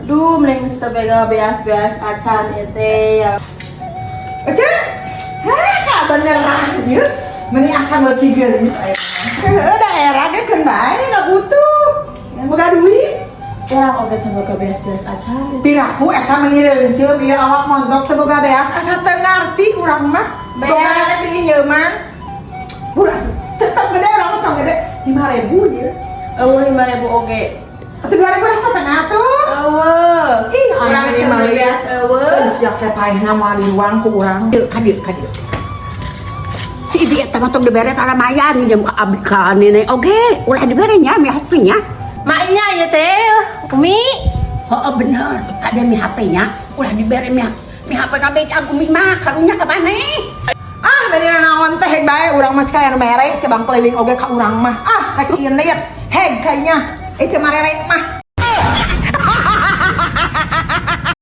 Duh, mending mesti beas-beas acan ete ya. Aja, hah, beneran ya. Meni asam lagi gelis aya. Daerah ge keun bae na butuh. Boga duit. Orang oge teh boga beas-beas acan. Piraku eta meni reunceum ieu awak mondok teu boga beas asa teu ngarti urang mah. Boga di nyeuman. Urang tetep gede urang mah tong gede 5.000 ya. 5.000 oge. Atuh 2.000 rasa setengah tuh. Ih, Urang teh beli beas Siap kayak paehna moal diruang ku urang. Kadieu si ibi eta mah tong dibere tara mayan minjem ka nenek oge ulah dibere nya mi HP nya Maknya ya teh, Umi. heuh bener ada mi HP nya ulah dibere mi HP ka becaan umi mah karunya ka maneh Ah, dari naon teh heg bae urang mah sekalian mere sebang keliling oge ka urang mah. Ah, rek ieu liat heg kayaknya. Itu marere mah.